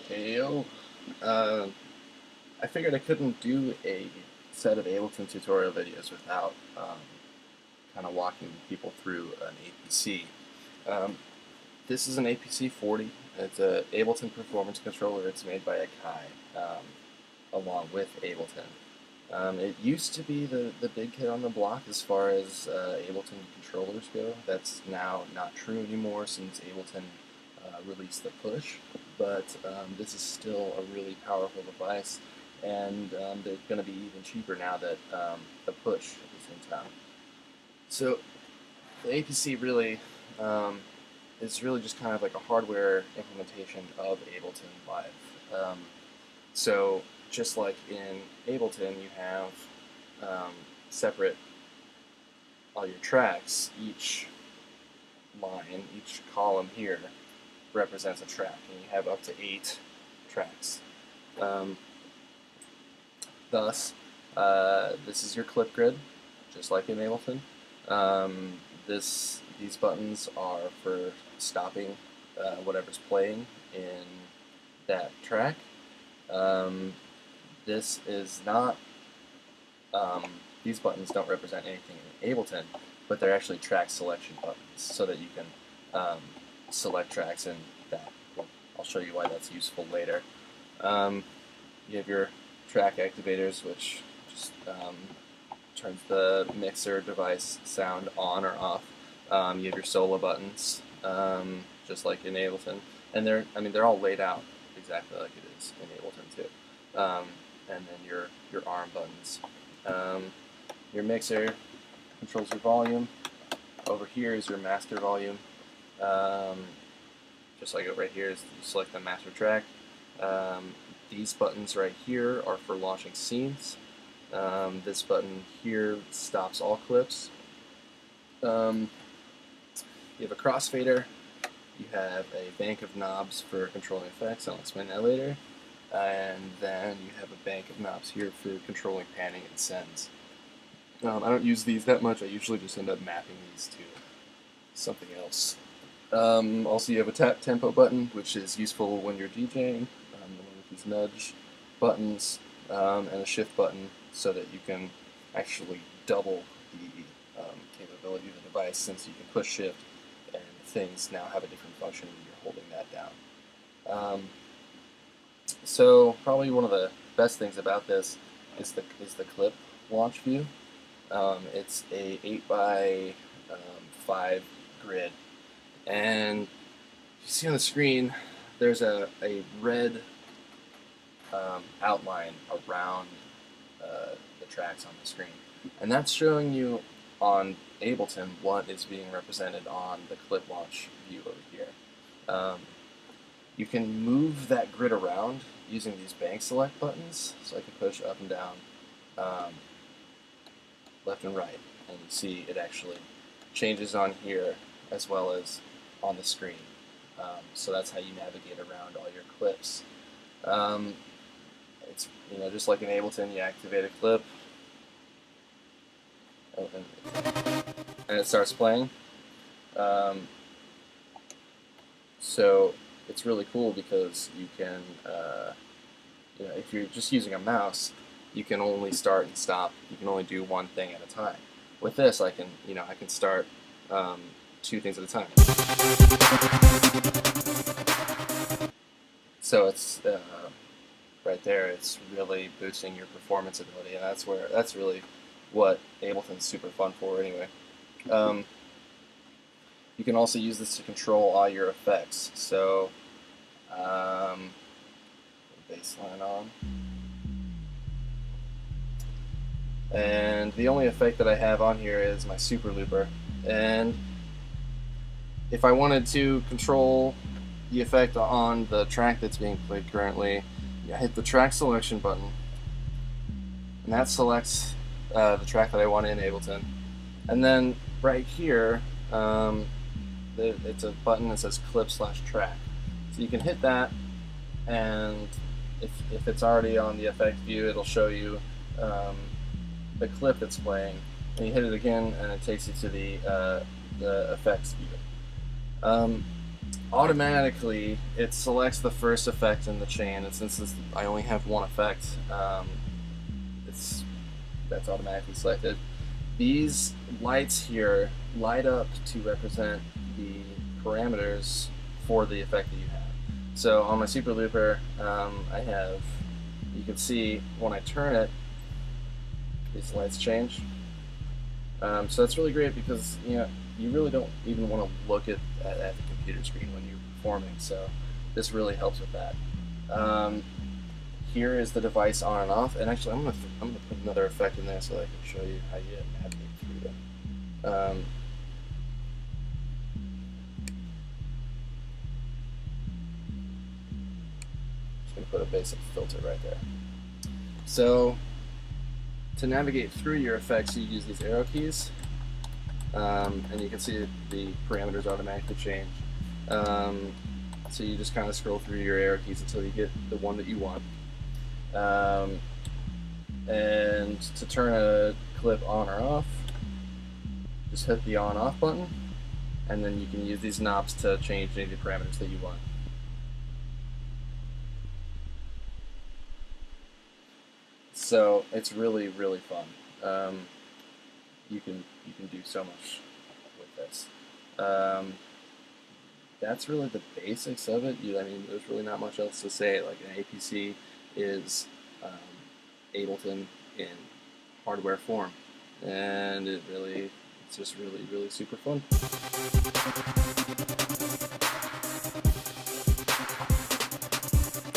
Heyo. I figured I couldn't do a set of Ableton tutorial videos without kind of walking people through an APC. Um, this is an APC 40. It's a Ableton performance controller. It's made by Akai, along with Ableton. It used to be the big kid on the block as far as Ableton controllers go. That's now not true anymore since Ableton released the push, but this is still a really powerful device, and they're going to be even cheaper now that the push is in town. So the APC really is really just kind of like a hardware implementation of Ableton Live. So just like in Ableton, you have separate all your tracks. Each line, each column here represents a track, and you have up to 8 tracks. Thus, this is your clip grid, just like in Ableton. These buttons are for stopping whatever's playing in that track. This is not, these buttons don't represent anything in Ableton, but they're actually track selection buttons, so that you can select tracks, and that, I'll show you why that's useful later. You have your track activators, which just turns the mixer device sound on or off. You have your solo buttons, just like in Ableton, and they're all laid out exactly like it is in Ableton too. And then your arm buttons. Your mixer controls your volume. Over here is your master volume. Just like right here is you select the master track. These buttons right here are for launching scenes. This button here stops all clips. You have a crossfader. You have a bank of knobs for controlling effects. I'll explain that later. And then you have a bank of knobs here for controlling panning and sends. I don't use these that much. I usually just end up mapping these to something else. Also, you have a tap tempo button, which is useful when you're DJing, the one with these nudge buttons, and a shift button so that you can actually double the capability of the device, since you can push shift and things now have a different function when you're holding that down. So probably one of the best things about this is the clip launch view. It's a 8x5 grid, and you see on the screen there's a red outline around the tracks on the screen, and that's showing you on Ableton what is being represented on the clip launch view over here. You can move that grid around using these bank select buttons, so I can push up and down, left and right, and you see it actually changes on here as well as on the screen. So that's how you navigate around all your clips. It's just like in Ableton, you activate a clip, and it starts playing. So it's really cool because you can, if you're just using a mouse, you can only start and stop. You can only do one thing at a time. With this, I can start 2 things at a time. So it's right there. It's really boosting your performance ability, and that's really what Ableton's super fun for, anyway. You can also use this to control all your effects. So, baseline on. And the only effect that I have on here is my super looper. And if I wanted to control the effect on the track that's being played currently, I hit the track selection button, and that selects the track that I want in Ableton. And then right here, it's a button that says clip/track. So you can hit that, and if it's already on the effect view, it'll show you the clip that's playing. And you hit it again, and it takes you to the effects view. automatically it selects the first effect in the chain, and since I only have one effect, that's automatically selected. These lights here light up to represent the parameters for the effect that you have. So on my Super Looper, I have, you can see when I turn it, these lights change. So that's really great because you really don't even want to look at the computer screen when you're performing. So this really helps with that. Here is the device on and off, and actually I'm gonna put another effect in there so that I can show you how you navigate through them. Just gonna put a basic filter right there. So to navigate through your effects, you use these arrow keys, and you can see the parameters automatically change. So you just kind of scroll through your arrow keys until you get the one that you want. And to turn a clip on or off, just hit the on-off button, and then you can use these knobs to change any of the parameters that you want. So it's really, really fun. You can do so much with this. That's really the basics of it. I mean, there's really not much else to say. Like an APC is Ableton in hardware form, and it's just really, really super fun.